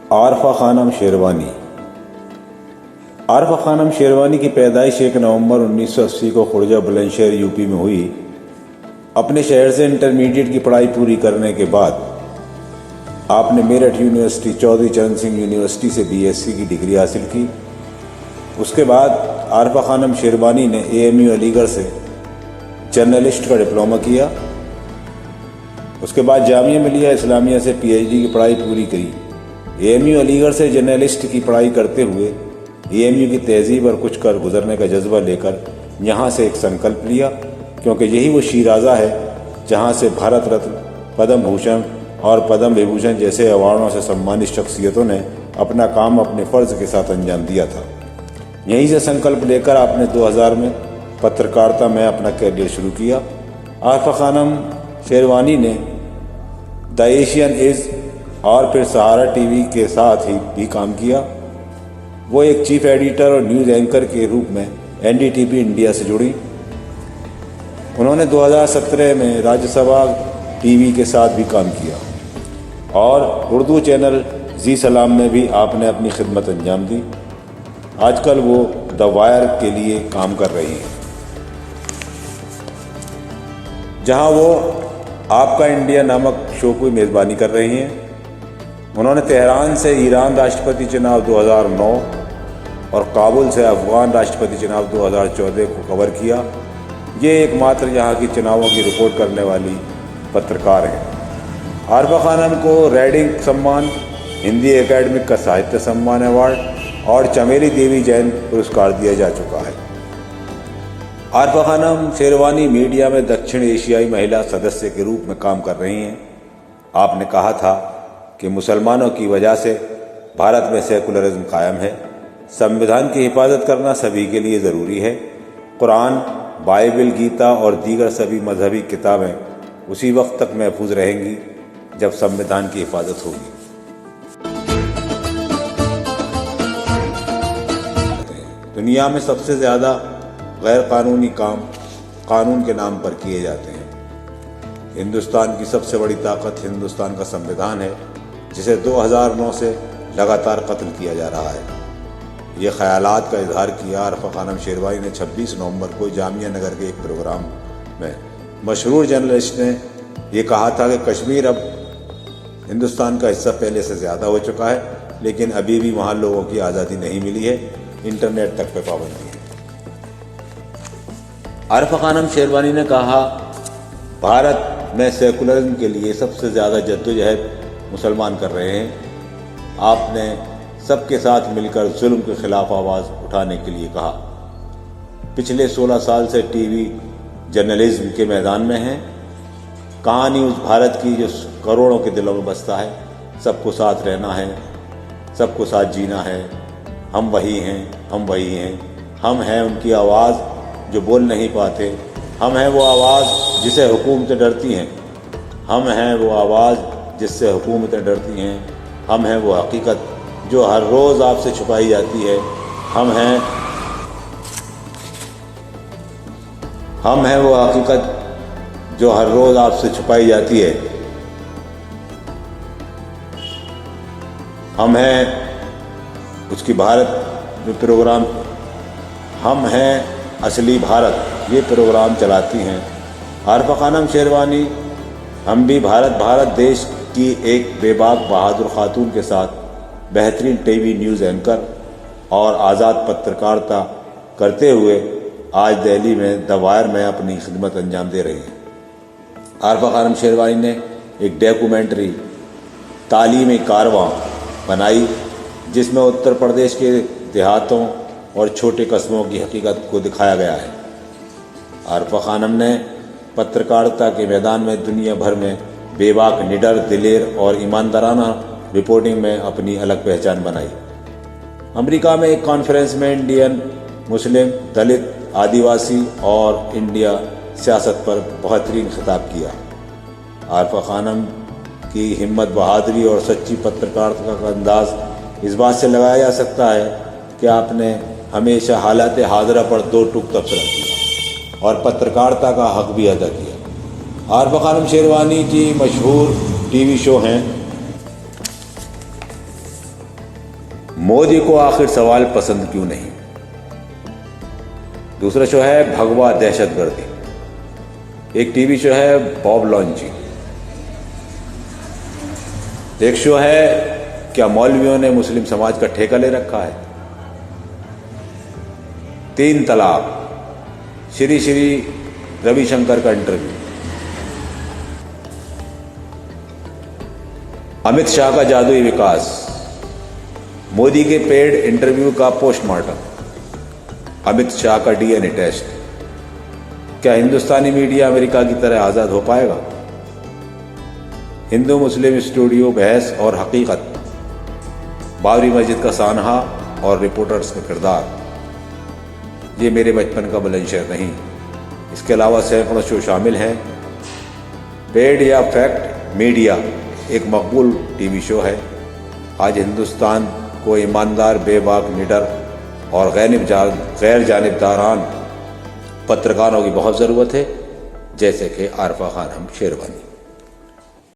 आरफा खानम शेरवानी। आरफा खानम शेरवानी की पैदाइश 1 नवंबर 1980 को खुर्जा बुलंदशहर यूपी में हुई। अपने शहर से इंटरमीडिएट की पढ़ाई पूरी करने के बाद आपने मेरठ यूनिवर्सिटी, चौधरी चरण सिंह यूनिवर्सिटी से बीएससी की डिग्री हासिल की। उसके बाद आरफा खानम शेरवानी ने एएमयू अलीगढ़ से जर्नलिस्ट का डिप्लोमा किया। उसके बाद जामिया मिलिया इस्लामिया से पीएचडी की पढ़ाई पूरी करी। एएमयू अलीगढ़ से जर्नलिस्ट की पढ़ाई करते हुए एएमयू की तहजीब और कुछ कर गुजरने का जज्बा लेकर यहाँ से एक संकल्प लिया, क्योंकि यही वो शीराजा है जहाँ से भारत रत्न, पद्म भूषण और पद्म विभूषण जैसे अवार्डों से सम्मानित शख्सियतों ने अपना काम अपने फ़र्ज के साथ अंजाम दिया था। यहीं से संकल्प लेकर आपने 2000 में पत्रकारिता में अपना कैरियर शुरू किया। आरफा खानम शेरवानी ने द एशियन एज और फिर सहारा टीवी के साथ ही भी काम किया। वो एक चीफ एडिटर और न्यूज़ एंकर के रूप में एनडीटीवी इंडिया से जुड़ी। उन्होंने 2017 में राज्यसभा टीवी के साथ भी काम किया और उर्दू चैनल जी सलाम में भी आपने अपनी खिदमत अंजाम दी। आजकल वो द वायर के लिए काम कर रही हैं, जहां वो आपका इंडिया नामक शो की मेज़बानी कर रही हैं। उन्होंने तेहरान से ईरान राष्ट्रपति चुनाव 2009 और काबुल से अफगान राष्ट्रपति चुनाव 2014 को कवर किया। ये एकमात्र यहाँ की चुनावों की रिपोर्ट करने वाली पत्रकार हैं। आरफा खानम को रीडिंग सम्मान, हिंदी एकेडमिक का साहित्य सम्मान अवार्ड और चमेली देवी जैन पुरस्कार दिया जा चुका है। आरफा खानम शेरवानी मीडिया में दक्षिण एशियाई महिला सदस्य के रूप में काम कर रही हैं। आपने कहा था कि मुसलमानों की वजह से भारत में सेकुलरिज्म कायम है। संविधान की हिफाजत करना सभी के लिए ज़रूरी है। कुरान, बाइबल, गीता और दीगर सभी मजहबी किताबें उसी वक्त तक महफूज रहेंगी जब संविधान की हिफाजत होगी। दुनिया में सबसे ज़्यादा गैर कानूनी काम कानून के नाम पर किए जाते हैं। हिंदुस्तान की सबसे बड़ी ताकत हिंदुस्तान का संविधान है, जिसे 2009 से लगातार कत्ल किया जा रहा है। ये ख्यालात का इजहार किया आरफा खानम शेरवानी ने 26 नवंबर को जामिया नगर के एक प्रोग्राम में। मशहूर जर्नलिस्ट ने ये कहा था कि कश्मीर अब हिंदुस्तान का हिस्सा पहले से ज़्यादा हो चुका है, लेकिन अभी भी वहाँ लोगों की आज़ादी नहीं मिली है, इंटरनेट तक पे पाबंदी है। आरफा खानम शेरवानी ने कहा, भारत में सेकुलरिज्म के लिए सबसे ज़्यादा जद्दोजहद मुसलमान कर रहे हैं। आपने सबके साथ मिलकर जुल्म के खिलाफ आवाज़ उठाने के लिए कहा। पिछले 16 साल से टीवी जर्नलिज्म के मैदान में हैं। कहानी उस भारत की जो करोड़ों के दिलों में बसता है। सबको साथ रहना है, सबको साथ जीना है। हम वही हैं, हम वही हैं। हम हैं उनकी आवाज़ जो बोल नहीं पाते। हम हैं वो आवाज़ जिसे हुकूमतें डरती हैं। हम हैं वो आवाज़ जिससे हुकूमतें डरती हैं। हम हैं वो हकीकत जो हर रोज़ आपसे छुपाई जाती है। हम हैं वो हकीकत जो हर रोज़ आपसे छुपाई जाती है। हम हैं उसकी भारत में प्रोग्राम, हम हैं असली भारत, ये प्रोग्राम चलाती हैं आरफा खानम शेरवानी। हम भी भारत देश की एक बेबाक बहादुर खातून के साथ बेहतरीन टीवी न्यूज़ एंकर और आज़ाद पत्रकारिता करते हुए आज दिल्ली में द वायर में अपनी खिदमत अंजाम दे रही हैं। आरफा खानम शेरवानी ने एक डॉक्यूमेंट्री तालीमी कारवां बनाई, जिसमें उत्तर प्रदेश के देहातों और छोटे कस्बों की हकीकत को दिखाया गया है। आरफा खानम ने पत्रकारिता के मैदान में दुनिया भर में बेबाक, निडर, दिलेर और ईमानदाराना रिपोर्टिंग में अपनी अलग पहचान बनाई। अमेरिका में एक कॉन्फ्रेंस में इंडियन, मुस्लिम, दलित, आदिवासी और इंडिया सियासत पर बेहतरीन खिताब किया। आरफा खानम की हिम्मत, बहादुरी और सच्ची पत्रकारिता का अंदाज इस बात से लगाया जा सकता है कि आपने हमेशा हालात हाज़िरा पर दो टूक तबसरा किया और पत्रकारिता का हक भी अदा किया। आरफा खानम शेरवानी की मशहूर टीवी शो हैं मोदी को आखिर सवाल पसंद क्यों नहीं। दूसरा शो है भगवा दहशतगर्दी, एक टीवी शो है बॉब लॉन्ची। एक शो है क्या मौलवियों ने मुस्लिम समाज का ठेका ले रखा है। 3 तलाक, श्री श्री रविशंकर का इंटरव्यू, अमित शाह का जादुई विकास, मोदी के पेड इंटरव्यू का पोस्टमार्टम, अमित शाह का डीएनए टेस्ट। क्या हिंदुस्तानी मीडिया अमेरिका की तरह आजाद हो पाएगा। हिंदू मुस्लिम स्टूडियो बहस और हकीकत, बाबरी मस्जिद का सानहा और रिपोर्टर्स का किरदार। ये मेरे बचपन का बुलंदशहर नहीं, इसके अलावा सैकड़ों शो शामिल हैं। पेड या फैक्ट मीडिया एक मकबूल टीवी शो है। आज हिंदुस्तान को ईमानदार, बेबाक, निडर और गैर जानिबदारान पत्रकारों की बहुत ज़रूरत है, जैसे कि आरफा खानम शेरवानी।